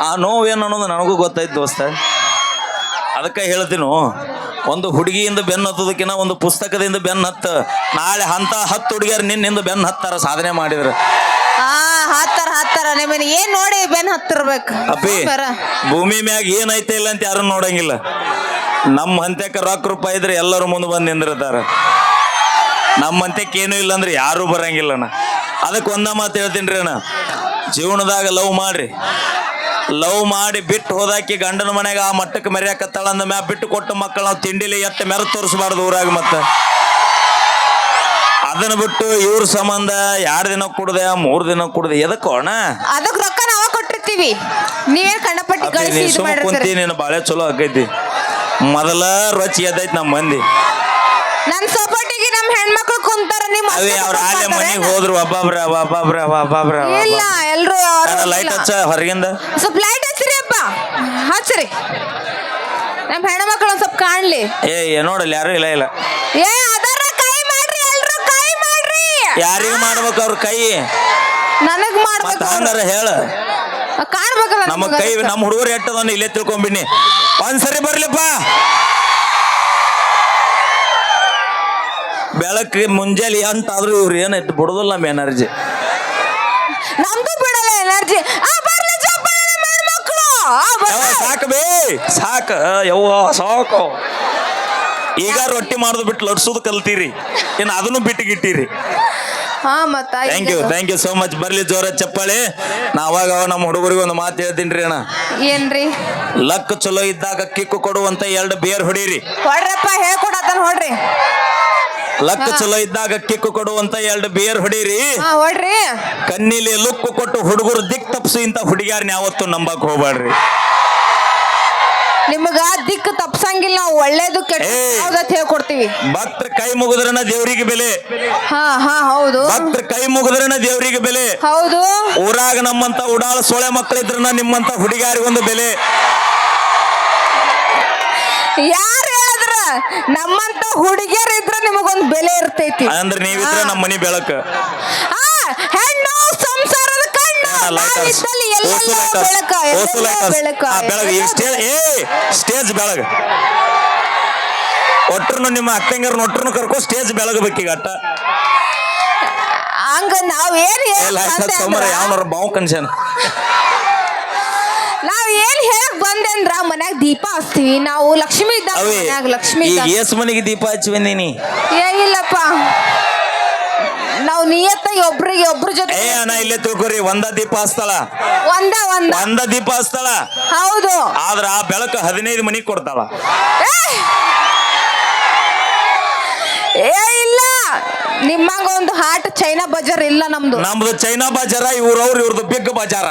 ಆ ನೋವೇನು ಅನ್ನೋದು ನನಗೂ ಗೊತ್ತಾಯ್ತು ದೋಸ್ತ. ಅದಕ್ಕೆ ಹೇಳ್ತೀನು, ಒಂದು ಹುಡುಗಿಯಿಂದ ಬೆನ್ನು ಹತ್ತೋದಕ್ಕಿಂತ ಒಂದು ಪುಸ್ತಕದಿಂದ ಬೆನ್ನು ಹತ್ತ. ನಾಳೆ ಅಂತ 10 ಹುಡುಗಿಯರು ನಿನ್ನಿಂದ ಬೆನ್ನು ಹತ್ತಾರ ಸಾಧನೆ ಮಾಡಿದ್ರು. ಹತ್ತಾರ ನಿಮ್ಮನ್ನ ಏನ್ ನೋಡಿ ಬೆನ್ ಹತ್ತಿರ್ಬೇಕು. ಅಪ್ಪಿ ಭೂಮಿ ಮ್ಯಾಗ ಏನೈತೆ ಇಲ್ಲ ಅಂತ ಯಾರು ನೋಡಂಗಿಲ್ಲ. ನಮ್ಮ ಹಂತಕ್ಕೆ ರೊಕ್ಕ ರೂಪಾಯಿ ಇದ್ರೆ ಎಲ್ಲರೂ ಮುಂದೆ ಬಂದು ನಿಂದಿರ್ತಾರ. ನಮ್ಮ ಹಂತಕ್ಕೆ ಏನೂ ಇಲ್ಲ ಅಂದ್ರೆ ಯಾರೂ ಬರಂಗಿಲ್ಲಣ್ಣ. ಅದಕ್ಕೆ ಒಂದ ಮಾತು ಹೇಳ್ತೀನಿ ರೀ ಅಣ್ಣ, ಜೀವನದಾಗ ಲವ್ ಮಾಡ್ರಿ. ಲವ್ ಮಾಡಿ ಬಿಟ್ಟು ಹೋದಾಕಿ ಗಂಡನ ಮನೆಗೆ ಆ ಮಟ್ಟಕ್ಕೆ ಮೆರೆಯಕತ್ತಾಳ ಅಂದ ಮ್ಯಾ ಬಿಟ್ಟು ಕೊಟ್ಟ ಮಕ್ಕಳು ನಾವು ತಿಂಡಿಲಿ ಎತ್ತ ಮೆರೆ ತೋರಿಸ್ಬಾರ್ದು ಊರಾಗ. ಮತ್ತೆ ಅದನ್ನ ಬಿಟ್ಟು ಇವ್ರ ಸಂಬಂಧ 2 ದಿನ ಕುಡ್ದೆ 3 ದಿನ ಕುಡ್ದೆ ಎದಕ್ಕೋಣ? ಅದಕ್ಕೆ ರೊಕ್ಕ ನಾವ ಕೊಟ್ಟಿರ್ತೀವಿ, ನೀವೇನ್ ಕಣ್ಣಪಟ್ಟಿ ಕುಂತಿ ನೀನು ಬಾಳೆ ಚಲೋ ಆಕೈತಿ. ಮೊದಲ ರೊಚ್ಚಿ ಎದ್ದೈತಿ ನಮ್ಮ ಮಂದಿ. ನನ್ ಸಪೋರ್ಟಿಗೆ ನಮ್ಮ ಹೆಣ್ಮಕ್ಳು ಕುಂತಾರ. ನಿಮ್ಮ ಅವ್ರ ಆಲೆ ಮನೆಗೆ ಹೋದ್ರು ಒಬ್ಬೊಬ್ರ ಇಲ್ಲ ಎಲ್ರು ಲೈಟ್ ಹಚ್ಚ ಹೊರಗಿಂದ ಸ್ವಲ್ಪ ಲೈಟ್ ಹಚ್ಚಿರಿ ಅಪ್ಪ, ಹಚ್ಚಿರಿ. ನಮ್ಮ ಹೆಣ್ಮಕ್ಳು ಒಂದ್ ಸ್ವಲ್ಪ ಕಾಣ್ಲಿ. ನೋಡಲ್ಲ ಯಾರು ಇಲ್ಲ ಅದರ ಕೈ ಮಾಡ್ರಿ, ಎಲ್ರು ಕೈ ಮಾಡ್ರಿ. ಯಾರಿಗ ಮಾಡ್ಬೇಕು ಅವ್ರ ಕೈ? ನನಗ್ ಮಾಡ್ಬೇಕು. ಹಂಗಾರ ಹೇಳ ಕಾಣ್ಬೇಕಲ್ಲ ನಮ್ಮ ಕೈ. ನಮ್ಮ ಹುಡುಗರು ಎಟ್ಟದನ್ನ ಇಲ್ಲೇ ತಿಳ್ಕೊಂಬಿನಿ. ಒಂದ್ಸರಿ ಬರ್ಲಿಪ್ಪ. ಬೆಳಗ್ಗೆ ಮುಂಜಾನೆ ಅಂತಾದ್ರೂ ಇವ್ರು ಏನೈತಿ ಬಿಡುದಿಲ್ಲ ನಮ್ಮ ಎನರ್ಜಿ. ನಮ್ದು ಬಿಡಲ್ಲ ಎನರ್ಜಿ. ಸಾಕು ಬೇ ಸಾಕು ಯವ್ವ ಸಾಕು. ಈಗ ರೊಟ್ಟಿ ಮಾಡೋದು ಬಿಟ್ಟು ಲಡ್ಸೋದು ಕಲ್ತೀರಿ, ಇನ್ನು ಅದನ್ನು ಬಿಟ್ಟಿಗಿಟ್ಟಿರಿ. Thank you so much. ಬರ್ಲಿ ಜೋರ ಚಪ್ಪಾಳಿ. ನಾವಾಗ ನಮ್ಮ ಹುಡುಗರಿಗೆ ಒಂದು ಮಾತು ಹೇಳ್ತೀನಿ ರೀ ಅಣ್ಣ. ಏನ್ರಿ? ಲಕ್ ಚಲೋ ಇದ್ದಾಗ ಕಿಕ್ಕು ಕೊಡುವಂತ 2 ಬೇರ್ ಹೊಡೀರಿ. ಹೊಡ್ರಪ್ಪ, ಹೇಳ್ಕೊಡತಾನ ಹೊಡ್ರಿ. ಲಕ್ ಚಲೋ ಇದ್ದಾಗ ಕಿಕ್ಕು ಕೊಡುವಂತ 2 ಬೇರ್ ಹೊಡೀರಿ. ಹೊಡ್ರಿ. ಕಣ್ಣಿಲಿ ಲುಕ್ಕು ಕೊಟ್ಟು ಹುಡುಗರು ದಿಕ್ ತಪ್ಸು ಇಂತ ಹುಡುಗಿಯಾರ್ನ ಯಾವತ್ತು ನಂಬಕ್ ಹೋಗ್ಬೇಡ್ರಿ. ನಿಮಗ ದಿಕ್ಕು ತಪ್ಸಂಗಿಲ್ಲ, ನಾವು ಒಳ್ಳೇದು ಕೆಟ್ಟ ಹೇಳ್ಕೊಡ್ತೀವಿ. ಭಕ್ತರ ಕೈ ಮುಗಿದ್ರನ ದೇವ್ರಿಗೆ ಬೆಲೆ. ಹೌದು. ಭಕ್ತರ ಕೈ ಮುಗಿದ್ರನ ದೇವ್ರಿಗೆ ಬೆಲೆ. ಹೌದು. ಊರಾಗ ನಮ್ಮಂತ ಉಡಾಳ ಸೊಳೆ ಮಕ್ಕಳಿದ್ರನ ನಿಮ್ಮಂತ ಹುಡುಗಿಯಾರಿಗೊಂದು ಬೆಲೆ. ಯಾರು ಹೇಳಿದ್ರ? ನಮ್ಮಂತ ಹುಡುಗಿಯರ್ ಇದ್ರ ನಿಮಗೊಂದು ಬೆಲೆ ಇರ್ತೈತಿ. ಅಂದ್ರೆ ನೀವಿದ್ರ ನಮ್ಮ ಮನಿ ಬೆಳಕ. ಹೆಣ್ಣು ಸಂಸಾರದ ಕಣ್ಣು. ಸ್ಟೇಜ್ ಬೆಳಗ ಒಟ್ರು ನಿಮ್ಮ ಅಕ್ಕಂಗಾರ ಒಟ್ರು ಕರ್ಕೊ ಸ್ಟೇಜ್ ಬೆಳಗಬೇಕೀಗ ಅಟ್ಟ. ಹಂಗ ನಾವೇನ್ ಯಾವನಾರ ಬಾವು ಕನ್ಸೇನ. ನಾವ್ ಏನ್ ಹೇಳಕ್ ಬಂದೆ ಅಂದ್ರ ಮನ್ಯಾಗ ದೀಪ ಹಚ್ತೀವಿ ನಾವು. ಲಕ್ಷ್ಮಿ ಇದ್ದಾಗ ಲಕ್ಷ್ಮಿ ಏಸ್ ಮನೆಗೆ ದೀಪ ಹಚ್ಚಿ ಬಂದೀನಿ. ಏನಿಲ್ಲಪ್ಪ, ನಾವು ನಿಯತ್ತಾಗಿ ಒಬ್ರಿಗೆ ಒಬ್ರ ಜೊತೆ. ಅಣ್ಣ ಇಲ್ಲೇ ತಿಳ್ಕೊರಿ, ಒಂದ ದೀಪ ಹಚ್ತಾಳ. ಒಂದ ದೀಪ ಹಚ್ತಾಳ. ಹೌದು. ಆದ್ರ ಆ ಬೆಳಕು 15 ಮನಿಗ್ ಕೊಡ್ತಾಳ. ಇಲ್ಲ, ನಿಮ್ಮಂಗ ಒಂದು ಹಾಟ್ ಚೈನಾ ಬಜಾರ್ ಇಲ್ಲ ನಮ್ದು. ನಮ್ದು ಚೈನಾ ಬಜಾರ, ಇವ್ರದ್ದು ಬಿಗ್ ಬಜಾರ.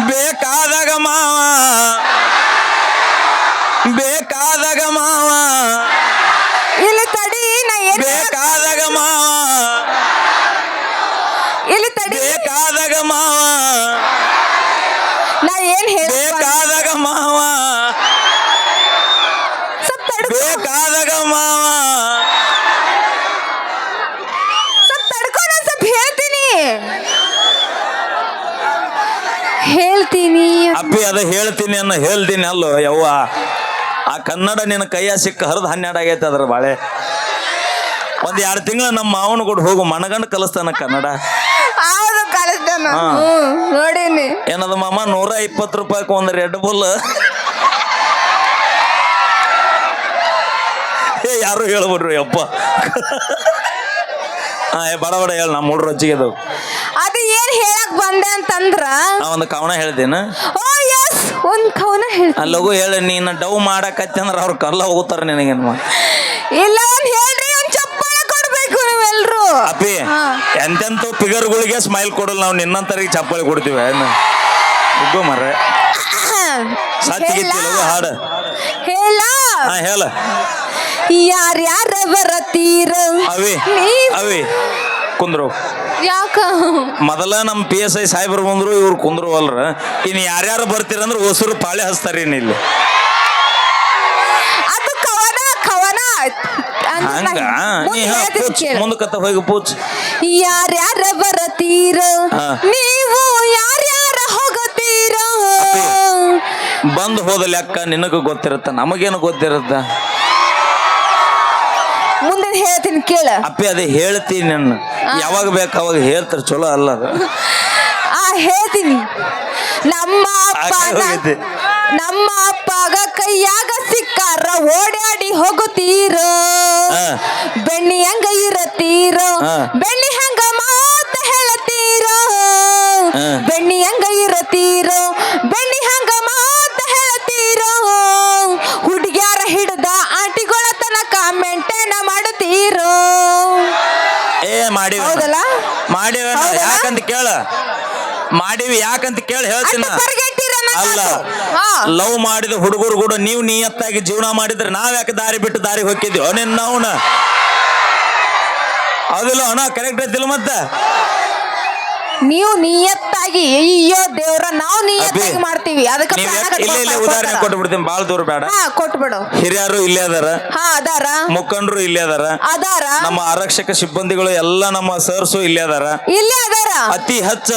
ಬೇಕಾದಾಗ ಮಾವ ಇಲ್ಲಿ ತಡಿ, ಬೇಕಾದಾಗ ಮಾವ ಇಲ್ಲಿ ತಡಿ, ಬೇಕಾದಾಗ ಮಾವ ನಾ ಏನ್ ಹೇಳ ಬೇಕಾದಾಗ ಮಾವ ಬೇಕಾದಾಗ ಮಾವ ಸ್ವಲ್ಪ ತಡ್ಕೊ, ನಾನು ಸ್ವಲ್ಪ ಹೇಳ್ತೀನಿ. ಅಪ್ಪಿ ಅದ ಹೇಳ್ತೀನಿ ಹೇಳ್ತೀನಿ ಅಲ್ಲೋ ಯವ್ವ. ಆ ಕನ್ನಡ ನಿನ್ನ ಕೈಯ ಸಿಕ್ಕ ಹರಿದು 12 ಆಗೈತೆ ಅದ್ರ ಬಾಳೆ. 1-2 ತಿಂಗಳು ನಮ್ಮ ಮಾವನ ಕೂಡ ಹೋಗು, ಮನಗಂಡು ಕಲಿಸ್ತಾನ ಕನ್ನಡ. ನೋಡೀನಿ. ಏನದ ಮಾಮ 120 ರೂಪಾಯಿಗೆ ಒಂದು ರೆಡ್ ಬುಲ್. ಯಾರು ಹೇಳ್ಬಿಡ್ರಿ ಅಪ್ಪ. ಬಡ ಹೇಳ, ನಮ್ಮ ಹುಡ್ರು ರೊಚ್ಚಿಗೆ ಅದಾವ. ಅದು ಏನ್ ಹೇಳಕ್ ಬಂದೆ ಅಂತಂದ್ರ ಒಂದು ಕವನ ಹೇಳ್ದೇನ. ಒಂದ್ ಕವನ ಹೇಳ್ತೀನಿ. ಅಲ್ಲಗು ಹೇಳ, ನೀನು ಡವ್ ಮಾಡಕತ್ತಿ ಅಂದ್ರ ಅವ್ರ ಕಲ್ಲ ಹೋಗ್ತಾರ ನಿನಗೇನು. ಇಲ್ಲ, ಒಂದ್ ಹೇಳ್ರಿ, ಒಂದ್ ಚಪ್ಪಾಳೆ ಕೊಡ್ಬೇಕು ನೀವೆಲ್ರು. ಅಪ್ಪಿ ಎಂತೆಂತ ಫಿಗರ್ಗಳಿಗೆ ಸ್ಮೈಲ್ ಕೊಡಲ್ಲ, ನಾವು ನಿನ್ನಂತರಿಗೆ ಚಪ್ಪಾಳೆ ಕೊಡ್ತೀವಿ. ಮರ ಸತ್ತಿಗಿತ್ತಿಲ್ಲ ಹಾಡು ಹೇಳ. ಯಾರ್ಯಾರ ಬರತೀರ ಅವಿ ಕುಂದ್ರು. ಯಾಕ ಮೊದಲ ನಮ್ಮ PSI ಸಾಹೇಬ್ರು ಬಂದ್ರು, ಇವ್ರು ಕುಂದ್ರು ಅಲ್ರ. ಇನ್ನು ಯಾರ್ಯಾರು ಬರ್ತೀರಂದ್ರೆ ಹೊಸರು ಪಾಳೆ ಹಚ್ತಾರ. ಇಲ್ಲಿ ಅದು ಕವನ ಮುಂದಕ್ಕತ್ತ ಹೋಗಿ ಪೂಜ್. ಯಾರ್ಯಾರ ಬರತೀರ ನೀವು, ಯಾರ್ಯಾರ ಬಂದು ಹೋದ ಲೆಕ್ಕ ನಿನಗೂ ಗೊತ್ತಿರುತ್ತ ನಮಗೇನು ಗೊತ್ತಿರುತ್ತ ಮುಂದಿನ ಹೇಳ್ತೀನಿ ಕೇಳ. ಅಪ್ಪಿ ಅದೇ ಹೇಳ್ತೀನಿ ನನ್ನ ಯಾವಾಗ ಬೇಕು ಅವಾಗ ಹೇಳ್ತಾರೆ ಚಲೋ ಅಲ್ಲ ಅದು. ಹೇಳ್ತೀನಿ. ನಮ್ಮ ಹೋಗೈತಿ. ನಮ್ಮ ಅಪ್ಪಗ ಕೈಯಾಗ ಸಿಕ್ಕಾರ ಓಡಾಡಿ ಹೋಗುತ್ತೀರ, ಬೆಣ್ಣಿ ಹಂಗ ಇರತ್ತೀರ, ಬೆಣ್ಣಿ ಹಂಗ ಮಾತ ಹೇಳತ್ತೀರ, ಬೆಣ್ಣಿ ಹಂಗ ಇರತ್ತೀರ, ಬೆಣ್ಣಿ ಹಂಗ ಮಾತ ಹೇಳತ್ತೀರ, ಹುಡುಗ್ಯಾರ ಹಿಡ್ದ ಆಂಟಿಗಳ ತನಕ ಮೆಂಟೇನ ಮಾಡುತ್ತೀರ. ಮಾಡಿವಿ ಹೌದಲ್ಲ? ಮಾಡಿವ ಯಾಕಂತ ಕೇಳ ಮಾಡಿವಿ ಯಾಕಂತ ಕೇಳಿ ಹೇಳ್ತೀನಿ. ಅಲ್ಲ ಲವ್ ಮಾಡಿದ ಹುಡುಗರು ಕೂಡ ನೀವು ನಿಯತ್ತಾಗಿ ಜೀವನ ಮಾಡಿದ್ರೆ ನಾವ್ ಯಾಕೆ ದಾರಿ ಬಿಟ್ಟು ದಾರಿ ಹೋಗಿದ್ವಿ ನಿನ್ನ ಅವನ ಅದಿಲ್ಲ ಅಣ್ಣ ಕರೆಕ್ಟ್ ಐತಿಲ್ಲ ಮತ್ತೆ ನೀವು ನಿಯತ್ತಾಗಿ ಅಯ್ಯೋ ದೇವ್ರ ನಾವು ನಿಯತ್ತಾಗಿ ಮಾಡ್ತೀವಿ ಅದಕ್ಕೆ ಇಲ್ಲೇ ಉದಾಹರಣೆ ಕೊಟ್ಬಿಡ್ತೀನಿ ಬಾಳ ದೂರ ಬೇಡ. ಕೊಟ್ಬಿಡು. ಹಿರಿಯರು ಇಲ್ಲೇ ಅದಾರ, ಅದಾರ, ಮುಖಂಡರು ಇಲ್ಲೇ ಅದಾರ, ಅದಾರ, ನಮ್ಮ ಆರಕ್ಷಕ ಸಿಬ್ಬಂದಿಗಳು ಎಲ್ಲ ನಮ್ಮ ಸರ್ಸು ಇಲ್ಲೇ ಅದಾರ, ಇಲ್ಲೇ ಅದಾರ. ಅತಿ ಹೆಚ್ಚ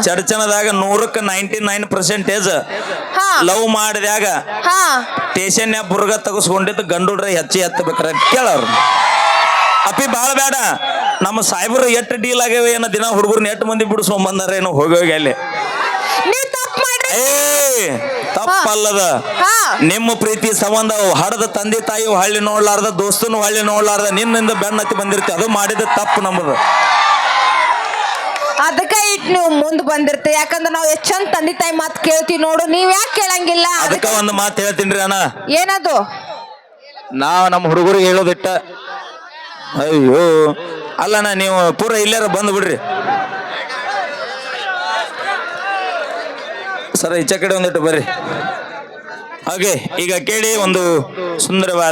ಚರ್ಚನದಾಗ 100ಕ್ಕೆ 99% ಲವ್ ಮಾಡಿದಾಗ ಸ್ಟೇಷನ್ ಬುರ್ಗ ತಗಸ್ಕೊಂಡಿದ್ದು ಗಂಡುಡ್ರೆ ಹೆಚ್ಚಿ ಹತ್ತಬೇಕ್ರ ಕೇಳವ್ರು. ಅಪ್ಪಿ ಬಾಳ ಬೇಡ ನಮ್ಮ ಸಾಹೇಬರು ಎಟ್ಟು ಡೀಲ್ ಆಗ್ಯಾವ ಏನೋ ದಿನ ಹುಡುಗರ್ನ ಎಟ್ಟು ಮಂದಿ ಬಿಡಿಸ್ಕೊಂಡ್ ಬಂದಾರ ಏನೋ ಹೋಗಿ ಹೋಗಿ ಅಲ್ಲಿ ತಪ್ಪಲ್ಲದ ನಿಮ್ಮ ಪ್ರೀತಿ ಸಂಬಂಧ ಹಡದ ತಂದೆ ತಾಯಿ ಹಳ್ಳಿ ನೋಡ್ಲಾರ್ದ ದೋಸ್ತನು ಹಳ್ಳಿ ನೋಡ್ಲಾರ್ದ ನಿನ್ನಿಂದ ಬೆನ್ನತ್ತಿ ಬಂದಿರ್ತಿ ಅದು ಮಾಡಿದ ತಪ್ಪು ನಮ್ಮದು. ಅದಕ್ಕೆ ಇಟ್ ನೀವು ಮುಂದ್ ಬಂದಿರ್ತೀವಿ ಯಾಕಂದ್ರೆ ನಾವು ಎಷ್ಟು ಚಂದ ತಂದೆ ತಾಯಿ ಮಾತು ಕೇಳ್ತೀವಿ ನೋಡು, ನೀವ್ ಯಾಕೆ ಕೇಳಂಗಿಲ್ಲ? ಅದಕ್ಕೆ ಒಂದು ಮಾತು ಹೇಳ್ತೀನಿ ಅಣ್ಣ. ಏನದು? ನಾವ್ ನಮ್ಮ ಹುಡುಗರಿಗೆ ಹೇಳೋದಿಟ್ಟ ಅಯ್ಯೋ ಅಲ್ಲಣ್ಣ ನೀವು ಪೂರ ಇಲ್ಲಾರ ಬಂದು ಬಿಡ್ರಿ ಸರ್ ಈಚೆ ಕಡೆ ಒಂದಿಟ್ಟು ಬರ್ರಿ. ಹಾಗೆ ಈಗ ಕೇಳಿ ಒಂದು ಸುಂದರವಾದ